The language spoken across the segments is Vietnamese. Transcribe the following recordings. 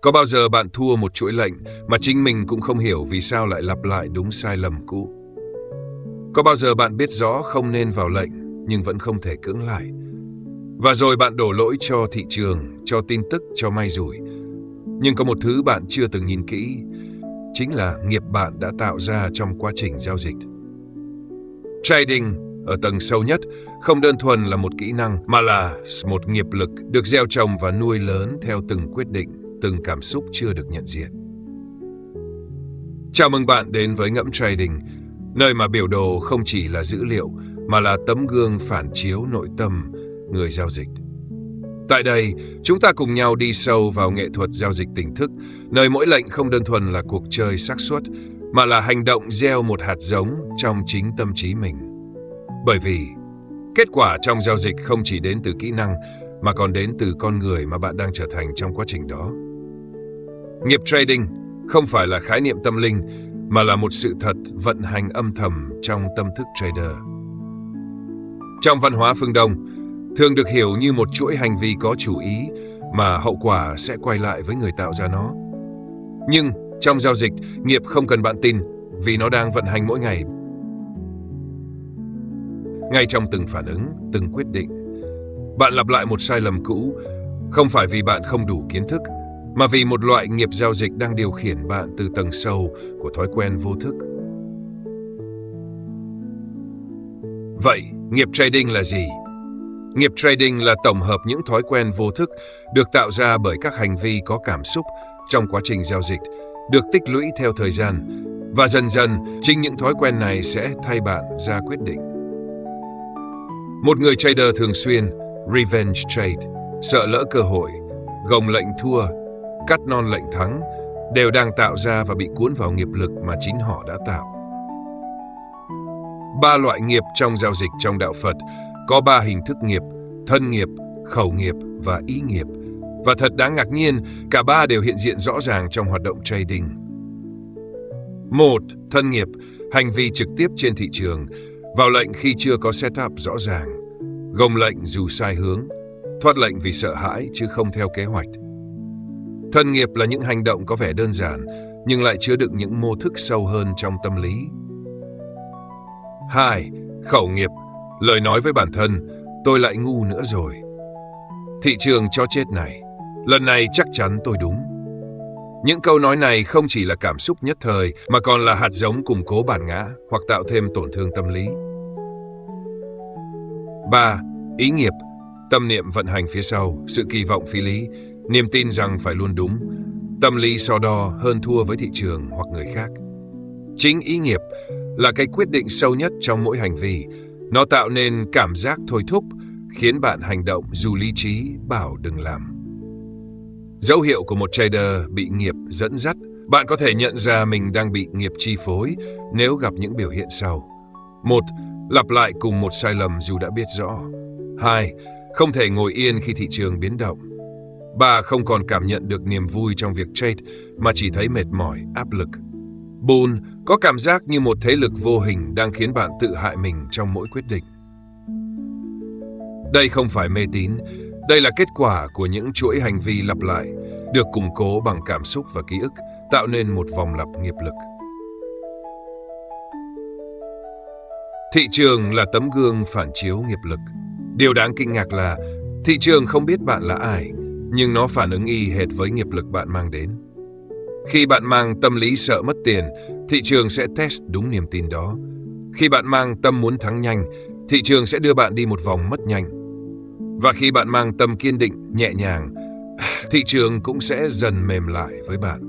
Có bao giờ bạn thua một chuỗi lệnh mà chính mình cũng không hiểu vì sao lại lặp lại đúng sai lầm cũ? Có bao giờ bạn biết rõ không nên vào lệnh nhưng vẫn không thể cưỡng lại? Và rồi bạn đổ lỗi cho thị trường, cho tin tức, cho may rủi. Nhưng có một thứ bạn chưa từng nhìn kỹ, chính là nghiệp bạn đã tạo ra trong quá trình giao dịch. Trading ở tầng sâu nhất không đơn thuần là một kỹ năng mà là một nghiệp lực được gieo trồng và nuôi lớn theo từng quyết định, từng cảm xúc chưa được nhận diện. Chào mừng bạn đến với Ngẫm Trading, nơi mà biểu đồ không chỉ là dữ liệu mà là tấm gương phản chiếu nội tâm người giao dịch. Tại đây, chúng ta cùng nhau đi sâu vào nghệ thuật giao dịch tỉnh thức, nơi mỗi lệnh không đơn thuần là cuộc chơi xác suất, mà là hành động gieo một hạt giống trong chính tâm trí mình. Bởi vì, kết quả trong giao dịch không chỉ đến từ kỹ năng, mà còn đến từ con người mà bạn đang trở thành trong quá trình đó. Nghiệp trading không phải là khái niệm tâm linh, mà là một sự thật vận hành âm thầm trong tâm thức trader. Trong văn hóa phương Đông, thường được hiểu như một chuỗi hành vi có chủ ý mà hậu quả sẽ quay lại với người tạo ra nó. Nhưng trong giao dịch, nghiệp không cần bạn tin vì nó đang vận hành mỗi ngày. Ngay trong từng phản ứng, từng quyết định, bạn lặp lại một sai lầm cũ, không phải vì bạn không đủ kiến thức, mà vì một loại nghiệp giao dịch đang điều khiển bạn từ tầng sâu của thói quen vô thức. Vậy, nghiệp trading là gì? Nghiệp trading là tổng hợp những thói quen vô thức được tạo ra bởi các hành vi có cảm xúc trong quá trình giao dịch, được tích lũy theo thời gian, và dần dần chính những thói quen này sẽ thay bạn ra quyết định. Một người trader thường xuyên revenge trade, sợ lỡ cơ hội, gồng lệnh thua, cắt non lệnh thắng, đều đang tạo ra và bị cuốn vào nghiệp lực mà chính họ đã tạo. 3 loại nghiệp trong giao dịch trong đạo Phật có 3 hình thức nghiệp: thân nghiệp, khẩu nghiệp và ý nghiệp. Và thật đáng ngạc nhiên, cả 3 đều hiện diện rõ ràng trong hoạt động trading. 1. Thân nghiệp, hành vi trực tiếp trên thị trường, vào lệnh khi chưa có setup rõ ràng, gồng lệnh dù sai hướng, thoát lệnh vì sợ hãi chứ không theo kế hoạch. Thân nghiệp là những hành động có vẻ đơn giản, nhưng lại chứa đựng những mô thức sâu hơn trong tâm lý. 2. Khẩu nghiệp, lời nói với bản thân, tôi lại ngu nữa rồi. Thị trường cho chết này, lần này chắc chắn tôi đúng. Những câu nói này không chỉ là cảm xúc nhất thời, mà còn là hạt giống củng cố bản ngã hoặc tạo thêm tổn thương tâm lý. 3. Ý nghiệp, tâm niệm vận hành phía sau, sự kỳ vọng phi lý, niềm tin rằng phải luôn đúng, tâm lý so đo hơn thua với thị trường hoặc người khác. Chính ý nghiệp là cái quyết định sâu nhất trong mỗi hành vi. Nó tạo nên cảm giác thôi thúc, khiến bạn hành động dù lý trí bảo đừng làm. Dấu hiệu của một trader bị nghiệp dẫn dắt, bạn có thể nhận ra mình đang bị nghiệp chi phối nếu gặp những biểu hiện sau. 1. Lặp lại cùng một sai lầm dù đã biết rõ. 2. Không thể ngồi yên khi thị trường biến động. 3. Không còn cảm nhận được niềm vui trong việc trade mà chỉ thấy mệt mỏi, áp lực. 4. Có cảm giác như một thế lực vô hình đang khiến bạn tự hại mình trong mỗi quyết định. Đây không phải mê tín, đây là kết quả của những chuỗi hành vi lặp lại, được củng cố bằng cảm xúc và ký ức, tạo nên một vòng lặp nghiệp lực. Thị trường là tấm gương phản chiếu nghiệp lực. Điều đáng kinh ngạc là thị trường không biết bạn là ai, nhưng nó phản ứng y hệt với nghiệp lực bạn mang đến. Khi bạn mang tâm lý sợ mất tiền, thị trường sẽ test đúng niềm tin đó. Khi bạn mang tâm muốn thắng nhanh, thị trường sẽ đưa bạn đi một vòng mất nhanh. Và khi bạn mang tâm kiên định, nhẹ nhàng, thị trường cũng sẽ dần mềm lại với bạn.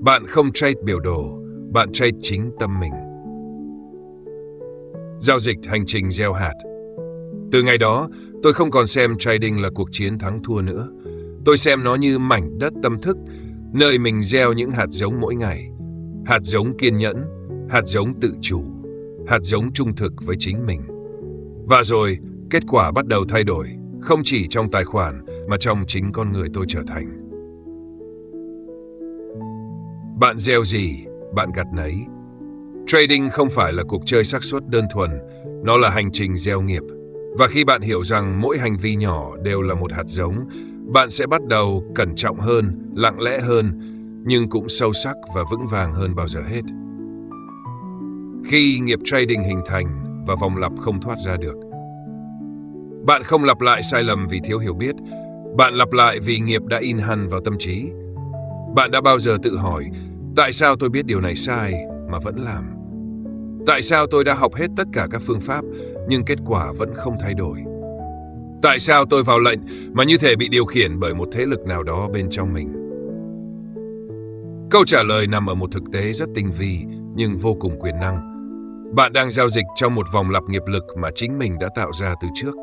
Bạn không trade biểu đồ, bạn trade chính tâm mình. Giao dịch hành trình gieo hạt. Từ ngày đó, tôi không còn xem trading là cuộc chiến thắng thua nữa. Tôi xem nó như mảnh đất tâm thức, nơi mình gieo những hạt giống mỗi ngày. Hạt giống kiên nhẫn, hạt giống tự chủ, hạt giống trung thực với chính mình. Và rồi, kết quả bắt đầu thay đổi, không chỉ trong tài khoản mà trong chính con người tôi trở thành. Bạn gieo gì, bạn gặt nấy. Trading không phải là cuộc chơi xác suất đơn thuần, nó là hành trình gieo nghiệp. Và khi bạn hiểu rằng mỗi hành vi nhỏ đều là một hạt giống, Bạn sẽ bắt đầu cẩn trọng hơn, lặng lẽ hơn, nhưng cũng sâu sắc và vững vàng hơn bao giờ hết. Khi nghiệp trading hình thành và vòng lặp không thoát ra được, bạn không lặp lại sai lầm vì thiếu hiểu biết, bạn lặp lại vì nghiệp đã in hằn vào tâm trí. Bạn đã bao giờ tự hỏi, tại sao tôi biết điều này sai mà vẫn làm? Tại sao tôi đã học hết tất cả các phương pháp nhưng kết quả vẫn không thay đổi? Tại sao tôi vào lệnh mà như thể bị điều khiển bởi một thế lực nào đó bên trong mình? Câu trả lời nằm ở một thực tế rất tinh vi nhưng vô cùng quyền năng. Bạn đang giao dịch trong một vòng lặp nghiệp lực mà chính mình đã tạo ra từ trước.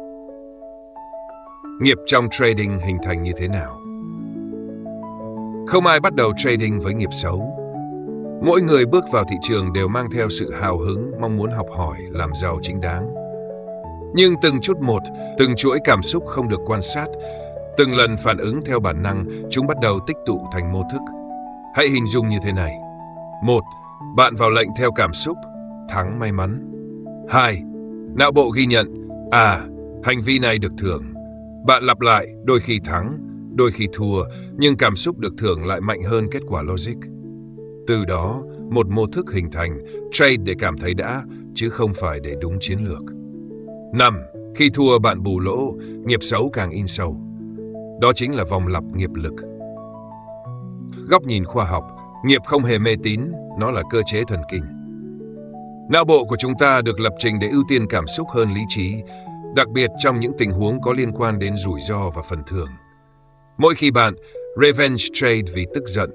Nghiệp trong trading hình thành như thế nào? Không ai bắt đầu trading với nghiệp xấu. Mỗi người bước vào thị trường đều mang theo sự hào hứng, mong muốn học hỏi, làm giàu chính đáng. Nhưng từng chút một, từng chuỗi cảm xúc không được quan sát, từng lần phản ứng theo bản năng, chúng bắt đầu tích tụ thành mô thức. Hãy hình dung như thế này. 1. Bạn vào lệnh theo cảm xúc, thắng may mắn. 2. Não bộ ghi nhận, hành vi này được thưởng. Bạn lặp lại, đôi khi thắng, đôi khi thua, nhưng cảm xúc được thưởng lại mạnh hơn kết quả logic. Từ đó, một mô thức hình thành, trade để cảm thấy đã, chứ không phải để đúng chiến lược. 5. Khi thua bạn bù lỗ, nghiệp xấu càng in sâu. Đó chính là vòng lặp nghiệp lực. Góc nhìn khoa học, nghiệp không hề mê tín, nó là cơ chế thần kinh. Não bộ của chúng ta được lập trình để ưu tiên cảm xúc hơn lý trí, đặc biệt trong những tình huống có liên quan đến rủi ro và phần thưởng. Mỗi khi bạn revenge trade vì tức giận,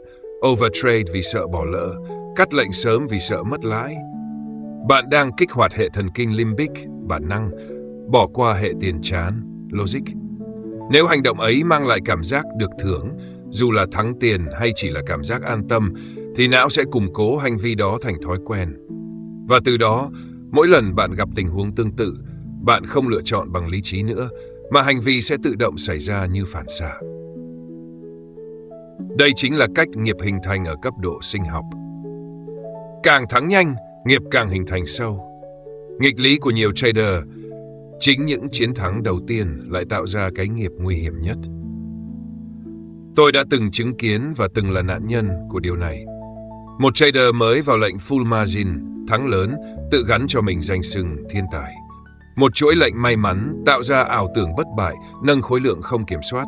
overtrade vì sợ bỏ lỡ, cắt lệnh sớm vì sợ mất lãi, bạn đang kích hoạt hệ thần kinh limbic, bản năng, bỏ qua hệ tiền trán, logic. Nếu hành động ấy mang lại cảm giác được thưởng, dù là thắng tiền hay chỉ là cảm giác an tâm, thì não sẽ củng cố hành vi đó thành thói quen. Và từ đó, mỗi lần bạn gặp tình huống tương tự, bạn không lựa chọn bằng lý trí nữa, mà hành vi sẽ tự động xảy ra như phản xạ. Đây chính là cách nghiệp hình thành ở cấp độ sinh học. Càng thắng nhanh, nghiệp càng hình thành sâu. Nghịch lý của nhiều trader, chính những chiến thắng đầu tiên lại tạo ra cái nghiệp nguy hiểm nhất. Tôi đã từng chứng kiến và từng là nạn nhân của điều này. Một trader mới vào lệnh full margin, thắng lớn, tự gắn cho mình danh xưng thiên tài. Một chuỗi lệnh may mắn tạo ra ảo tưởng bất bại, nâng khối lượng không kiểm soát.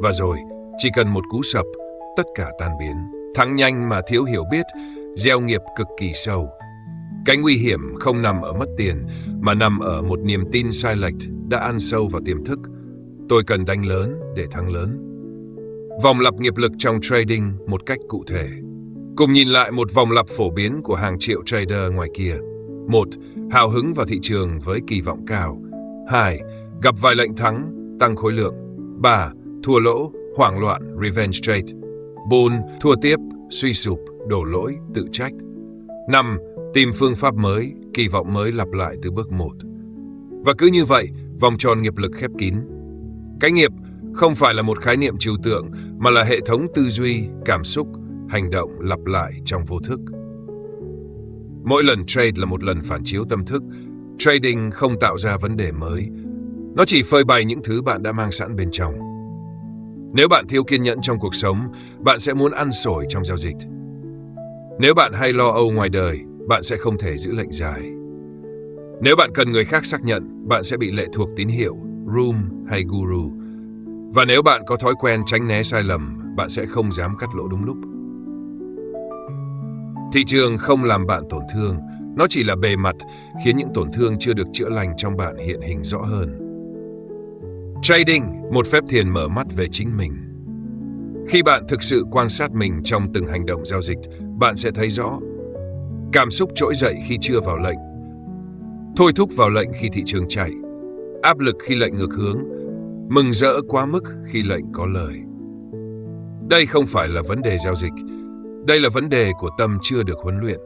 Và rồi, chỉ cần một cú sập, tất cả tan biến. Thắng nhanh mà thiếu hiểu biết, gieo nghiệp cực kỳ sâu. Cái nguy hiểm không nằm ở mất tiền, mà nằm ở một niềm tin sai lệch đã ăn sâu vào tiềm thức. Tôi cần đánh lớn để thắng lớn. Vòng lặp nghiệp lực trong trading một cách cụ thể. Cùng nhìn lại một vòng lặp phổ biến của hàng triệu trader ngoài kia. 1. Hào hứng vào thị trường với kỳ vọng cao. 2. Gặp vài lệnh thắng, tăng khối lượng. 3. Thua lỗ, hoảng loạn, revenge trade. 4. Thua tiếp, suy sụp, đổ lỗi, tự trách. 5. Tìm phương pháp mới, kỳ vọng mới lặp lại từ bước 1. Và cứ như vậy, vòng tròn nghiệp lực khép kín. Cái nghiệp không phải là một khái niệm trừu tượng, mà là hệ thống tư duy, cảm xúc, hành động lặp lại trong vô thức. Mỗi lần trade là một lần phản chiếu tâm thức. Trading không tạo ra vấn đề mới. Nó chỉ phơi bày những thứ bạn đã mang sẵn bên trong. Nếu bạn thiếu kiên nhẫn trong cuộc sống, bạn sẽ muốn ăn xổi trong giao dịch. Nếu bạn hay lo âu ngoài đời, bạn sẽ không thể giữ lệnh dài. Nếu bạn cần người khác xác nhận, bạn sẽ bị lệ thuộc tín hiệu, room hay guru. Và nếu bạn có thói quen tránh né sai lầm, bạn sẽ không dám cắt lỗ đúng lúc. Thị trường không làm bạn tổn thương, nó chỉ là bề mặt, khiến những tổn thương chưa được chữa lành trong bạn hiện hình rõ hơn. Trading, một phép thiền mở mắt về chính mình. Khi bạn thực sự quan sát mình trong từng hành động giao dịch, bạn sẽ thấy rõ. Cảm xúc trỗi dậy khi chưa vào lệnh, thôi thúc vào lệnh khi thị trường chạy, áp lực khi lệnh ngược hướng, mừng rỡ quá mức khi lệnh có lời. Đây không phải là vấn đề giao dịch, đây là vấn đề của tâm chưa được huấn luyện.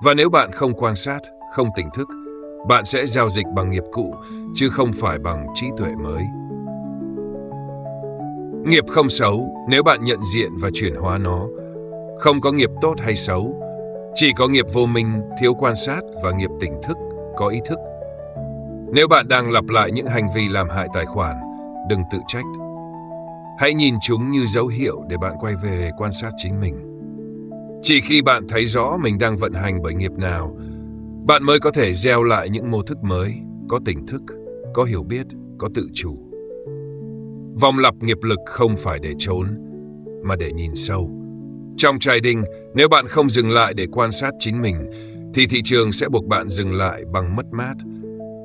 Và nếu bạn không quan sát, không tỉnh thức, bạn sẽ giao dịch bằng nghiệp cũ, chứ không phải bằng trí tuệ mới. Nghiệp không xấu nếu bạn nhận diện và chuyển hóa nó. Không có nghiệp tốt hay xấu, chỉ có nghiệp vô minh, thiếu quan sát và nghiệp tỉnh thức, có ý thức. Nếu bạn đang lặp lại những hành vi làm hại tài khoản, đừng tự trách. Hãy nhìn chúng như dấu hiệu để bạn quay về quan sát chính mình. Chỉ khi bạn thấy rõ mình đang vận hành bởi nghiệp nào, bạn mới có thể gieo lại những mô thức mới, có tỉnh thức, có hiểu biết, có tự chủ. Vòng lặp nghiệp lực không phải để trốn, mà để nhìn sâu. Trong trading, nếu bạn không dừng lại để quan sát chính mình, thì thị trường sẽ buộc bạn dừng lại bằng mất mát.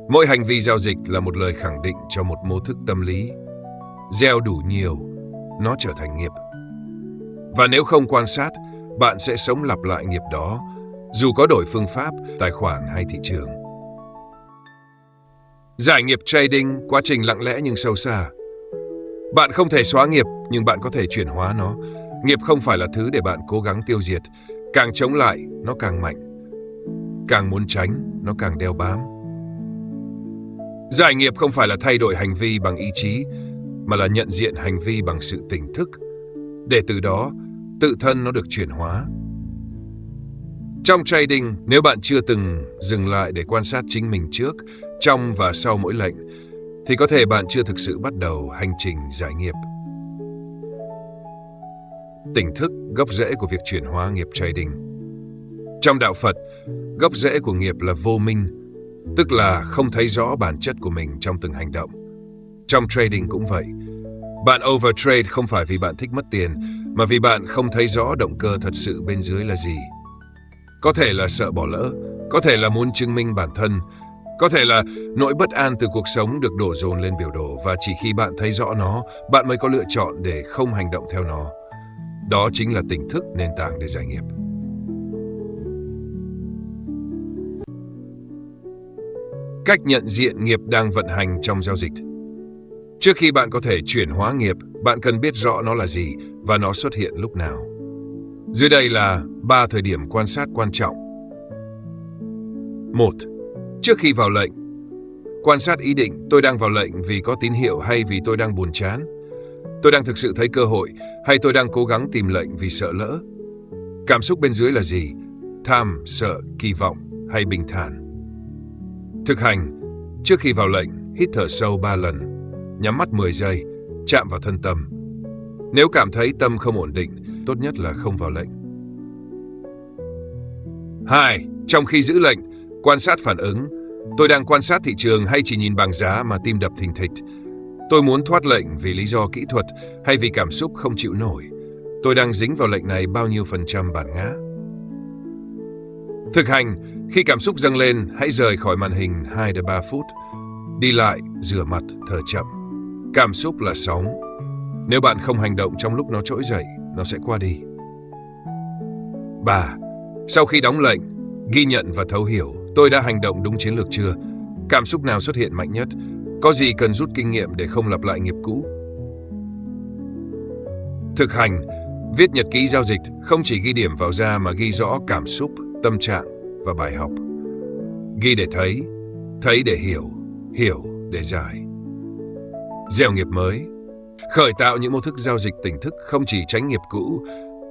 Mỗi hành vi giao dịch là một lời khẳng định cho một mô thức tâm lý. Gieo đủ nhiều, nó trở thành nghiệp. Và nếu không quan sát, bạn sẽ sống lặp lại nghiệp đó, dù có đổi phương pháp, tài khoản hay thị trường. Giải nghiệp trading, quá trình lặng lẽ nhưng sâu xa. Bạn không thể xóa nghiệp, nhưng bạn có thể chuyển hóa nó. Nghiệp không phải là thứ để bạn cố gắng tiêu diệt. Càng chống lại, nó càng mạnh. Càng muốn tránh, nó càng đeo bám. Giải nghiệp không phải là thay đổi hành vi bằng ý chí, mà là nhận diện hành vi bằng sự tỉnh thức, để từ đó, tự thân nó được chuyển hóa. Trong trading, nếu bạn chưa từng dừng lại để quan sát chính mình trước, trong và sau mỗi lệnh, thì có thể bạn chưa thực sự bắt đầu hành trình giải nghiệp. Tỉnh thức, gốc rễ của việc chuyển hóa nghiệp trading. Trong đạo Phật, gốc rễ của nghiệp là vô minh, tức là không thấy rõ bản chất của mình trong từng hành động. Trong trading cũng vậy. Bạn overtrade không phải vì bạn thích mất tiền, mà vì bạn không thấy rõ động cơ thật sự bên dưới là gì. Có thể là sợ bỏ lỡ, có thể là muốn chứng minh bản thân, có thể là nỗi bất an từ cuộc sống được đổ dồn lên biểu đồ, và chỉ khi bạn thấy rõ nó, bạn mới có lựa chọn để không hành động theo nó. Đó chính là tỉnh thức, nền tảng để giải nghiệp. Cách nhận diện nghiệp đang vận hành trong giao dịch. Trước khi bạn có thể chuyển hóa nghiệp, bạn cần biết rõ nó là gì và nó xuất hiện lúc nào. Dưới đây là 3 thời điểm quan sát quan trọng. 1. Trước khi vào lệnh. Quan sát ý định, tôi đang vào lệnh vì có tín hiệu hay vì tôi đang buồn chán? Tôi đang thực sự thấy cơ hội hay tôi đang cố gắng tìm lệnh vì sợ lỡ? Cảm xúc bên dưới là gì? Tham, sợ, kỳ vọng hay bình thản? Thực hành. Trước khi vào lệnh, hít thở sâu 3 lần, nhắm mắt 10 giây, chạm vào thân tâm. Nếu cảm thấy tâm không ổn định, tốt nhất là không vào lệnh. 2. Trong khi giữ lệnh, quan sát phản ứng. Tôi đang quan sát thị trường hay chỉ nhìn bảng giá mà tim đập thình thịch? Tôi muốn thoát lệnh vì lý do kỹ thuật hay vì cảm xúc không chịu nổi? Tôi đang dính vào lệnh này bao nhiêu % bản ngã? Thực hành. Khi cảm xúc dâng lên, hãy rời khỏi màn hình 2 đến 3 phút. Đi lại, rửa mặt, thở chậm. Cảm xúc là sóng. Nếu bạn không hành động trong lúc nó trỗi dậy, nó sẽ qua đi. 3. Sau khi đóng lệnh, ghi nhận và thấu hiểu. Tôi đã hành động đúng chiến lược chưa? Cảm xúc nào xuất hiện mạnh nhất? Có gì cần rút kinh nghiệm để không lặp lại nghiệp cũ? Thực hành. Viết nhật ký giao dịch, không chỉ ghi điểm vào da mà ghi rõ cảm xúc, tâm trạng và bài học. Ghi để thấy để hiểu, hiểu để giải. Gieo nghiệp mới. Khởi tạo những mô thức giao dịch tỉnh thức, không chỉ tránh nghiệp cũ,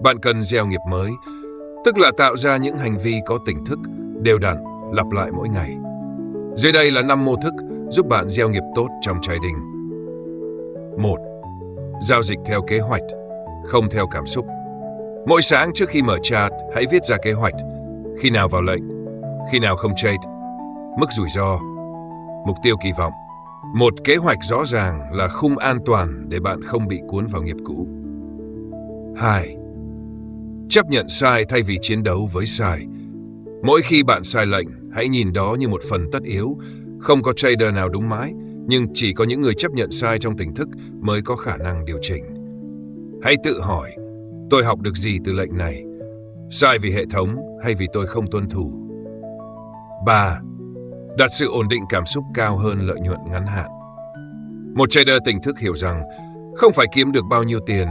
bạn cần gieo nghiệp mới, tức là tạo ra những hành vi có tỉnh thức, đều đặn, lặp lại mỗi ngày. Dưới đây là 5 mô thức giúp bạn gieo nghiệp tốt trong trading. 1. Giao dịch theo kế hoạch, không theo cảm xúc. Mỗi sáng trước khi mở chart, hãy viết ra kế hoạch. Khi nào vào lệnh, khi nào không trade, mức rủi ro, mục tiêu kỳ vọng. Một kế hoạch rõ ràng là khung an toàn để bạn không bị cuốn vào nghiệp cũ. 2. Chấp nhận sai thay vì chiến đấu với sai. Mỗi khi bạn sai lệnh, hãy nhìn đó như một phần tất yếu. Không có trader nào đúng mãi, nhưng chỉ có những người chấp nhận sai trong tỉnh thức mới có khả năng điều chỉnh. Hãy tự hỏi, tôi học được gì từ lệnh này? Sai vì hệ thống hay vì tôi không tuân thủ? 3. Đặt sự ổn định cảm xúc cao hơn lợi nhuận ngắn hạn. Một trader tỉnh thức hiểu rằng không phải kiếm được bao nhiêu tiền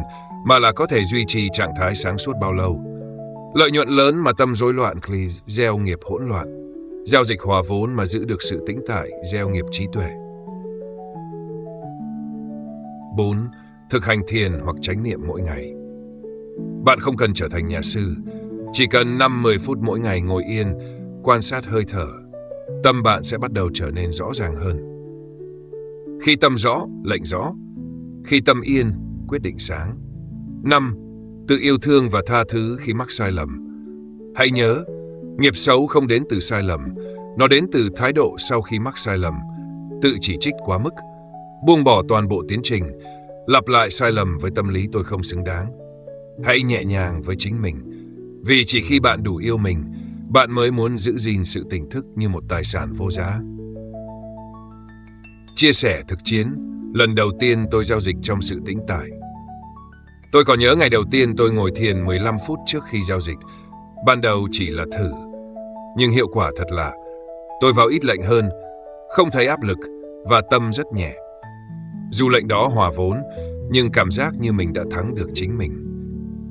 mà là có thể duy trì trạng thái sáng suốt bao lâu. Lợi nhuận lớn mà tâm rối loạn, gieo nghiệp hỗn loạn. Giao dịch hòa vốn mà giữ được sự tĩnh tại, gieo nghiệp trí tuệ. 4. Thực hành thiền hoặc chánh niệm mỗi ngày. Bạn không cần trở thành nhà sư, chỉ cần 5-10 phút mỗi ngày ngồi yên, quan sát hơi thở. Tâm bạn sẽ bắt đầu trở nên rõ ràng hơn. Khi tâm rõ, lệnh rõ. Khi tâm yên, quyết quyết định sáng. 5. Tự yêu thương và tha thứ khi mắc sai lầm. Hãy nhớ, nghiệp xấu không đến từ sai lầm, nó đến từ thái độ sau khi mắc sai lầm, tự chỉ trích quá mức, buông bỏ toàn bộ tiến trình, lặp lại sai lầm với tâm lý tôi không xứng đáng. Hãy nhẹ nhàng với chính mình, vì chỉ khi bạn đủ yêu mình, bạn mới muốn giữ gìn sự tỉnh thức như một tài sản vô giá. Chia sẻ thực chiến, lần đầu tiên tôi giao dịch trong sự tĩnh tại. Tôi còn nhớ ngày đầu tiên tôi ngồi thiền 15 phút trước khi giao dịch. Ban đầu chỉ là thử, nhưng hiệu quả thật lạ. Tôi vào ít lệnh hơn, không thấy áp lực và tâm rất nhẹ. Dù lệnh đó hòa vốn, nhưng cảm giác như mình đã thắng được chính mình.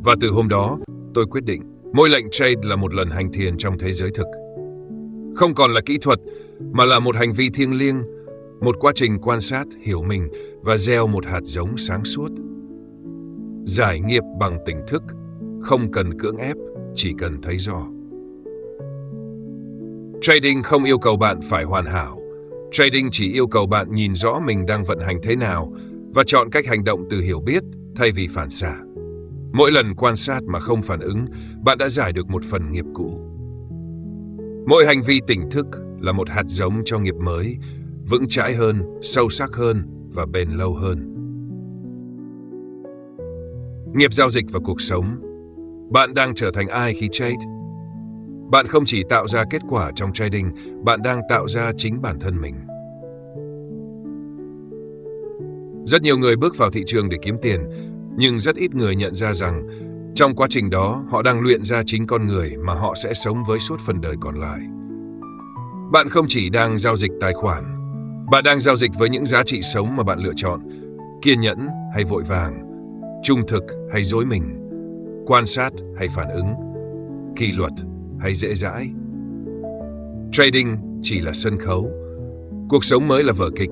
Và từ hôm đó, tôi quyết định mỗi lệnh trade là một lần hành thiền trong thế giới thực. Không còn là kỹ thuật, mà là một hành vi thiêng liêng, một quá trình quan sát, hiểu mình và gieo một hạt giống sáng suốt. Giải nghiệp bằng tỉnh thức, không cần cưỡng ép, chỉ cần thấy rõ. Trading không yêu cầu bạn phải hoàn hảo. Trading chỉ yêu cầu bạn nhìn rõ mình đang vận hành thế nào và chọn cách hành động từ hiểu biết thay vì phản xạ. Mỗi lần quan sát mà không phản ứng, bạn đã giải được một phần nghiệp cũ. Mỗi hành vi tỉnh thức là một hạt giống cho nghiệp mới, vững chãi hơn, sâu sắc hơn và bền lâu hơn. Nghiệp giao dịch và cuộc sống. Bạn đang trở thành ai khi trade? Bạn không chỉ tạo ra kết quả trong trading, bạn đang tạo ra chính bản thân mình. Rất nhiều người bước vào thị trường để kiếm tiền, nhưng rất ít người nhận ra rằng trong quá trình đó họ đang luyện ra chính con người mà họ sẽ sống với suốt phần đời còn lại. Bạn không chỉ đang giao dịch tài khoản, bạn đang giao dịch với những giá trị sống mà bạn lựa chọn: kiên nhẫn hay vội vàng, trung thực hay dối mình, quan sát hay phản ứng, kỷ luật hay dễ dãi. Trading chỉ là sân khấu, cuộc sống mới là vở kịch,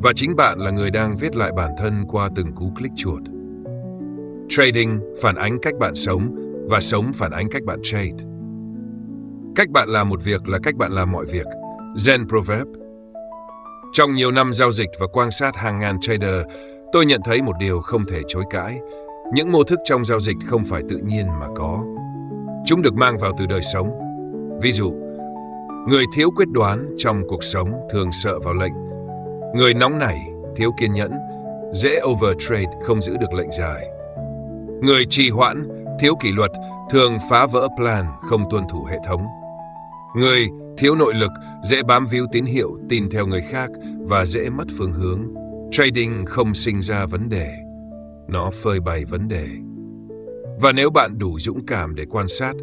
và chính bạn là người đang viết lại bản thân qua từng cú click chuột. Trading phản ánh cách bạn sống, và sống phản ánh cách bạn trade. Cách bạn làm một việc là cách bạn làm mọi việc. Zen Proverb. Trong nhiều năm giao dịch và quan sát hàng ngàn trader, tôi nhận thấy một điều không thể chối cãi. Những mô thức trong giao dịch không phải tự nhiên mà có. Chúng được mang vào từ đời sống. Ví dụ, người thiếu quyết đoán trong cuộc sống thường sợ vào lệnh. Người nóng nảy, thiếu kiên nhẫn, dễ overtrade, không giữ được lệnh dài. Người trì hoãn, thiếu kỷ luật, thường phá vỡ plan, không tuân thủ hệ thống. Người thiếu nội lực, dễ bám víu tín hiệu, tin theo người khác và dễ mất phương hướng. Trading không sinh ra vấn đề, nó phơi bày vấn đề. Và nếu bạn đủ dũng cảm để quan sát,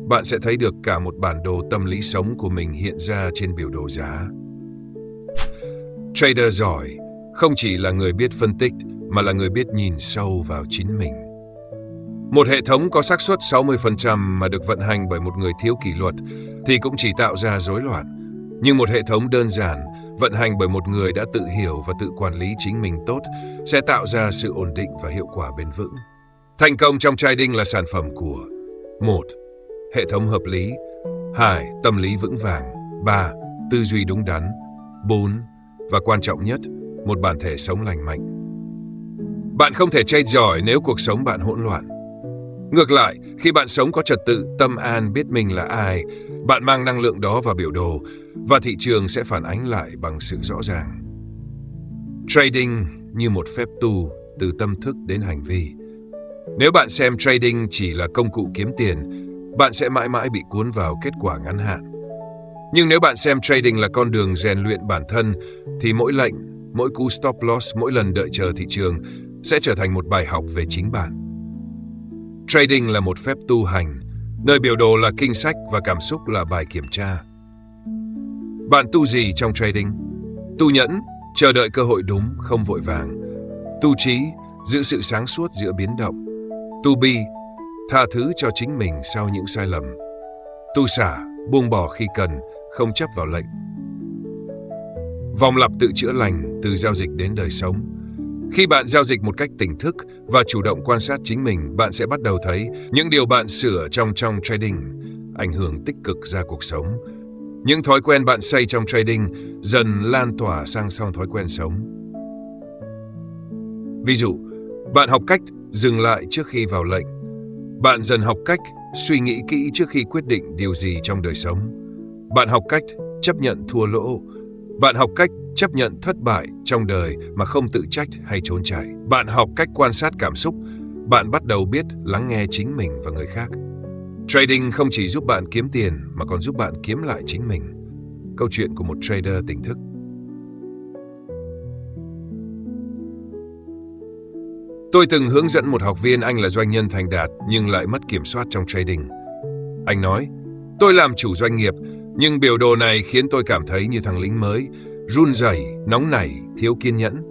bạn sẽ thấy được cả một bản đồ tâm lý sống của mình hiện ra trên biểu đồ giá. Trader giỏi không chỉ là người biết phân tích, mà là người biết nhìn sâu vào chính mình. Một hệ thống có xác suất 60% mà được vận hành bởi một người thiếu kỷ luật thì cũng chỉ tạo ra rối loạn. Nhưng một hệ thống đơn giản, vận hành bởi một người đã tự hiểu và tự quản lý chính mình tốt sẽ tạo ra sự ổn định và hiệu quả bền vững. Thành công trong trading là sản phẩm của 1. Hệ thống hợp lý. 2. Tâm lý vững vàng. 3. Tư duy đúng đắn. 4. Và quan trọng nhất, một bản thể sống lành mạnh. Bạn không thể trade giỏi nếu cuộc sống bạn hỗn loạn. Ngược lại, khi bạn sống có trật tự, tâm an, biết mình là ai, bạn mang năng lượng đó vào biểu đồ và thị trường sẽ phản ánh lại bằng sự rõ ràng. Trading như một phép tu từ tâm thức đến hành vi. Nếu bạn xem trading chỉ là công cụ kiếm tiền, bạn sẽ mãi mãi bị cuốn vào kết quả ngắn hạn. Nhưng nếu bạn xem trading là con đường rèn luyện bản thân, thì mỗi lệnh, mỗi cú stop loss, mỗi lần đợi chờ thị trường sẽ trở thành một bài học về chính bạn. Trading là một phép tu hành, nơi biểu đồ là kinh sách và cảm xúc là bài kiểm tra. Bạn tu gì trong trading? Tu nhẫn, chờ đợi cơ hội đúng, không vội vàng. Tu trí, giữ sự sáng suốt giữa biến động. Tu bi, tha thứ cho chính mình sau những sai lầm. Tu xả, buông bỏ khi cần, không chấp vào lệnh. Vòng lặp tự chữa lành từ giao dịch đến đời sống. Khi bạn giao dịch một cách tỉnh thức và chủ động quan sát chính mình, bạn sẽ bắt đầu thấy những điều bạn sửa trong trading ảnh hưởng tích cực ra cuộc sống. Những thói quen bạn xây trong trading dần lan tỏa sang thói quen sống. Ví dụ, Bạn học cách dừng lại trước khi vào lệnh. Bạn dần học cách suy nghĩ kỹ trước khi quyết định điều gì trong đời sống. Bạn học cách chấp nhận thua lỗ. Bạn học cách chấp nhận thất bại trong đời mà không tự trách hay trốn chạy. Bạn học cách quan sát cảm xúc. Bạn bắt đầu biết lắng nghe chính mình và người khác. Trading không chỉ giúp bạn kiếm tiền mà còn giúp bạn kiếm lại chính mình. Câu chuyện của một trader tỉnh thức. Tôi từng hướng dẫn một học viên, anh là doanh nhân thành đạt nhưng lại mất kiểm soát trong trading. Anh nói, tôi làm chủ doanh nghiệp, nhưng biểu đồ này khiến tôi cảm thấy như thằng lính mới, run rẩy, nóng nảy, thiếu kiên nhẫn.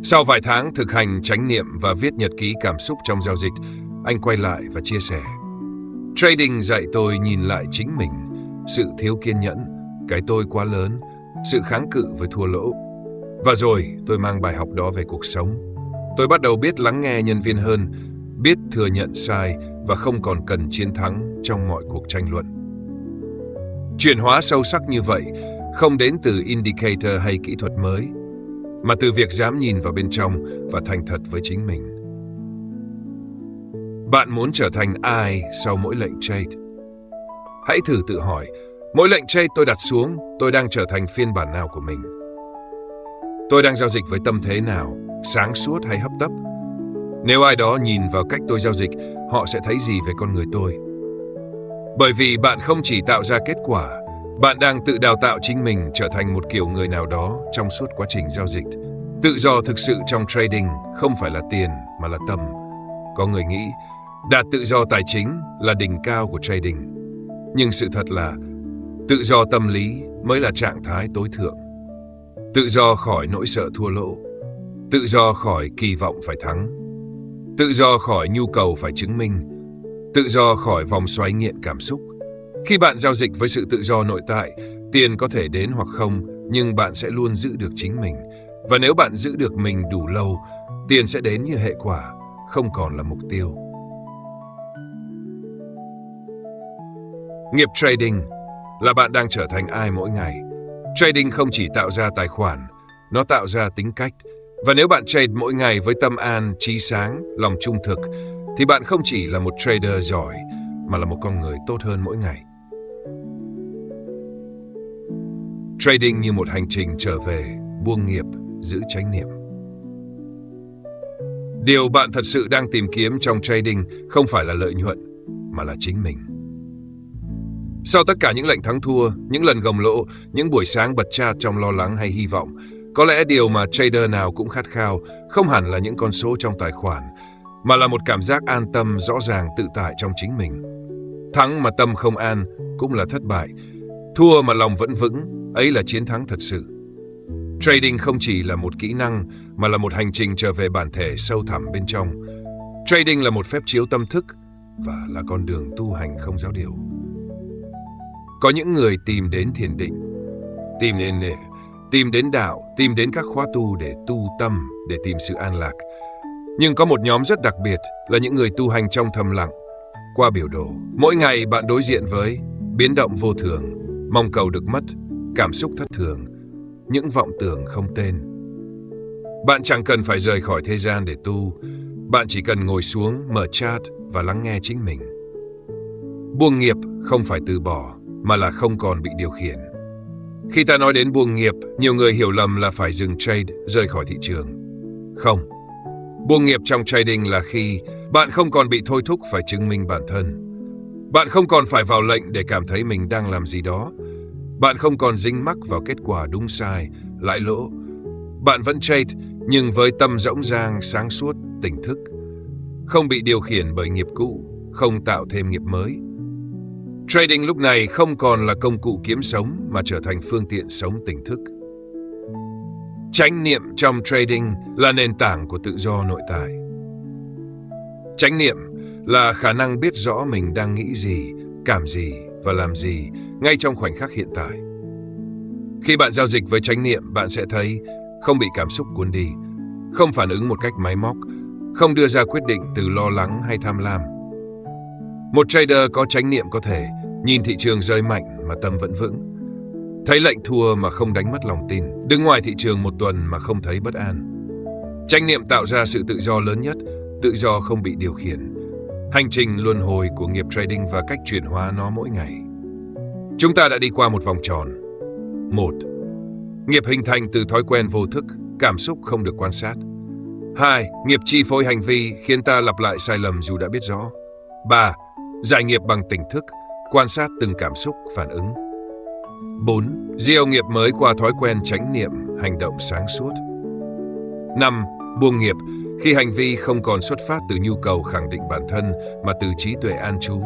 Sau vài tháng thực hành chánh niệm và viết nhật ký cảm xúc trong giao dịch, anh quay lại và chia sẻ. Trading dạy tôi nhìn lại chính mình, sự thiếu kiên nhẫn, cái tôi quá lớn, sự kháng cự với thua lỗ. Và rồi tôi mang bài học đó về cuộc sống. Tôi bắt đầu biết lắng nghe nhân viên hơn, biết thừa nhận sai và không còn cần chiến thắng trong mọi cuộc tranh luận. Chuyển hóa sâu sắc như vậy không đến từ indicator hay kỹ thuật mới, mà từ việc dám nhìn vào bên trong và thành thật với chính mình. Bạn muốn trở thành ai sau mỗi lệnh trade? Hãy thử tự hỏi, mỗi lệnh trade tôi đặt xuống, tôi đang trở thành phiên bản nào của mình? Tôi đang giao dịch với tâm thế nào, sáng suốt hay hấp tấp? Nếu ai đó nhìn vào cách tôi giao dịch, họ sẽ thấy gì về con người tôi? Bởi vì bạn không chỉ tạo ra kết quả, bạn đang tự đào tạo chính mình trở thành một kiểu người nào đó trong suốt quá trình giao dịch. Tự do thực sự trong trading không phải là tiền mà là tâm. Có người nghĩ đạt tự do tài chính là đỉnh cao của trading. Nhưng sự thật là tự do tâm lý mới là trạng thái tối thượng. Tự do khỏi nỗi sợ thua lỗ. Tự do khỏi kỳ vọng phải thắng. Tự do khỏi nhu cầu phải chứng minh. Tự do khỏi vòng xoáy nghiện cảm xúc. Khi bạn giao dịch với sự tự do nội tại, tiền có thể đến hoặc không, nhưng bạn sẽ luôn giữ được chính mình. Và nếu bạn giữ được mình đủ lâu, tiền sẽ đến như hệ quả, không còn là mục tiêu. Nghiệp trading là bạn đang trở thành ai mỗi ngày. Trading không chỉ tạo ra tài khoản, nó tạo ra tính cách. Và nếu bạn trade mỗi ngày với tâm an, trí sáng, lòng trung thực, thì bạn không chỉ là một trader giỏi, mà là một con người tốt hơn mỗi ngày. Trading như một hành trình trở về, buông nghiệp, giữ chánh niệm. Điều bạn thật sự đang tìm kiếm trong trading không phải là lợi nhuận, mà là chính mình. Sau tất cả những lệnh thắng thua, những lần gồng lỗ, những buổi sáng bật chat trong lo lắng hay hy vọng, có lẽ điều mà trader nào cũng khát khao không hẳn là những con số trong tài khoản, mà là một cảm giác an tâm rõ ràng tự tại trong chính mình. Thắng mà tâm không an cũng là thất bại. Thua mà lòng vẫn vững, ấy là chiến thắng thật sự. Trading không chỉ là một kỹ năng, mà là một hành trình trở về bản thể sâu thẳm bên trong. Trading là một phép chiếu tâm thức và là con đường tu hành không giáo điều. Có những người tìm đến thiền định, tìm đến đạo, tìm đến các khóa tu để tu tâm, để tìm sự an lạc. Nhưng có một nhóm rất đặc biệt là những người tu hành trong thầm lặng, qua biểu đồ. Mỗi ngày bạn đối diện với biến động vô thường, mong cầu được mất, cảm xúc thất thường, những vọng tưởng không tên. Bạn chẳng cần phải rời khỏi thế gian để tu, bạn chỉ cần ngồi xuống, mở chat và lắng nghe chính mình. Buông nghiệp không phải từ bỏ, mà là không còn bị điều khiển. Khi ta nói đến buông nghiệp, nhiều người hiểu lầm là phải dừng trade, rời khỏi thị trường. Không. Buông nghiệp trong trading là khi bạn không còn bị thôi thúc phải chứng minh bản thân. Bạn không còn phải vào lệnh để cảm thấy mình đang làm gì đó. Bạn không còn dính mắc vào kết quả đúng sai, lãi lỗ. Bạn vẫn trade, nhưng với tâm rỗng rang, sáng suốt, tỉnh thức. Không bị điều khiển bởi nghiệp cũ, không tạo thêm nghiệp mới. Trading lúc này không còn là công cụ kiếm sống mà trở thành phương tiện sống tỉnh thức. Chánh niệm trong trading là nền tảng của tự do nội tại. Chánh niệm là khả năng biết rõ mình đang nghĩ gì, cảm gì và làm gì ngay trong khoảnh khắc hiện tại. Khi bạn giao dịch với chánh niệm, bạn sẽ thấy không bị cảm xúc cuốn đi, không phản ứng một cách máy móc, không đưa ra quyết định từ lo lắng hay tham lam. Một trader có chánh niệm có thể nhìn thị trường rơi mạnh mà tâm vẫn vững, thấy lệnh thua mà không đánh mất lòng tin, đứng ngoài thị trường một tuần mà không thấy bất an. Chánh niệm tạo ra sự tự do lớn nhất, tự do không bị điều khiển. Hành trình luân hồi của nghiệp trading và cách chuyển hóa nó mỗi ngày. Chúng ta đã đi qua một vòng tròn. 1. Nghiệp hình thành từ thói quen vô thức, cảm xúc không được quan sát. 2. Nghiệp chi phối hành vi khiến ta lặp lại sai lầm dù đã biết rõ. 3. Giải nghiệp bằng tỉnh thức, quan sát từng cảm xúc, phản ứng. 4. Gieo nghiệp mới qua thói quen chánh niệm, hành động sáng suốt. 5. Buông nghiệp khi hành vi không còn xuất phát từ nhu cầu khẳng định bản thân mà từ trí tuệ an trú.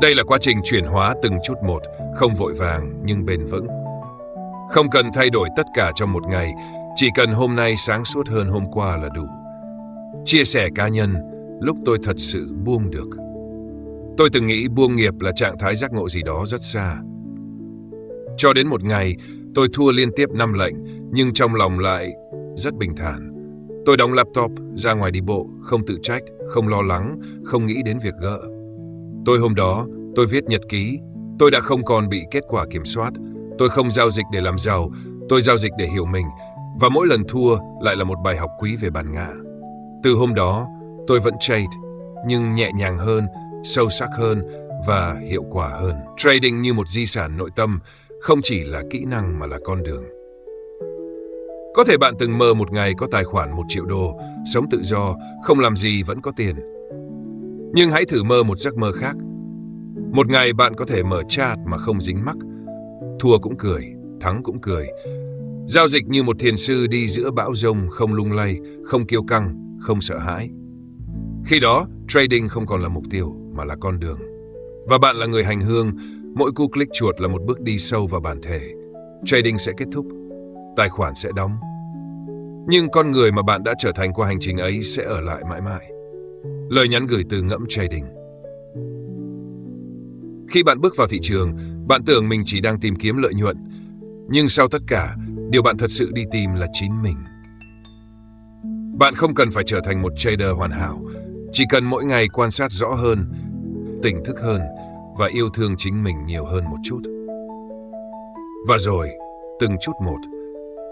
Đây là quá trình chuyển hóa từng chút một, không vội vàng nhưng bền vững. Không cần thay đổi tất cả trong một ngày, chỉ cần hôm nay sáng suốt hơn hôm qua là đủ. Chia sẻ cá nhân, lúc tôi thật sự buông được. Tôi từng nghĩ buông nghiệp là trạng thái giác ngộ gì đó rất xa. Cho đến một ngày, tôi thua liên tiếp 5 lệnh, nhưng trong lòng lại rất bình thản. Tôi đóng laptop, ra ngoài đi bộ, không tự trách, không lo lắng, không nghĩ đến việc gỡ. Hôm đó, tôi viết nhật ký. Tôi đã không còn bị kết quả kiểm soát. Tôi không giao dịch để làm giàu, tôi giao dịch để hiểu mình. Và mỗi lần thua lại là một bài học quý về bản ngã. Từ hôm đó, tôi vẫn trade, nhưng nhẹ nhàng hơn, sâu sắc hơn và hiệu quả hơn. Trading như một di sản nội tâm, không chỉ là kỹ năng mà là con đường. Có thể bạn từng mơ một ngày có tài khoản 1 triệu đô, sống tự do, không làm gì vẫn có tiền. Nhưng hãy thử mơ một giấc mơ khác. Một ngày bạn có thể mở chat mà không dính mắc. Thua cũng cười, thắng cũng cười. Giao dịch như một thiền sư đi giữa bão giông, không lung lay, không kiêu căng, không sợ hãi. Khi đó, trading không còn là mục tiêu mà là con đường. Và bạn là người hành hương, mỗi cú click chuột là một bước đi sâu vào bản thể. Trading sẽ kết thúc, tài khoản sẽ đóng. Nhưng con người mà bạn đã trở thành qua hành trình ấy sẽ ở lại mãi mãi. Lời nhắn gửi từ Ngẫm Trading. Khi bạn bước vào thị trường, bạn tưởng mình chỉ đang tìm kiếm lợi nhuận. Nhưng sau tất cả, điều bạn thật sự đi tìm là chính mình. Bạn không cần phải trở thành một trader hoàn hảo, chỉ cần mỗi ngày quan sát rõ hơn, tỉnh thức hơn và yêu thương chính mình nhiều hơn một chút. Và rồi, từng chút một,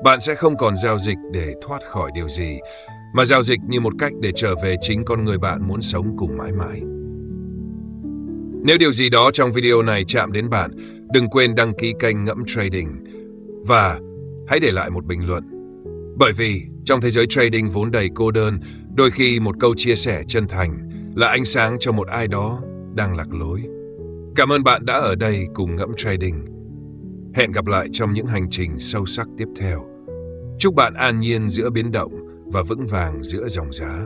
bạn sẽ không còn giao dịch để thoát khỏi điều gì, mà giao dịch như một cách để trở về chính con người bạn muốn sống cùng mãi mãi. Nếu điều gì đó trong video này chạm đến bạn, đừng quên đăng ký kênh Ngẫm Trading và hãy để lại một bình luận. Bởi vì trong thế giới trading vốn đầy cô đơn, đôi khi một câu chia sẻ chân thành là ánh sáng cho một ai đó đang lạc lối. Cảm ơn bạn đã ở đây cùng Ngẫm Trading. Hẹn gặp lại trong những hành trình sâu sắc tiếp theo. Chúc bạn an nhiên giữa biến động và vững vàng giữa dòng giá.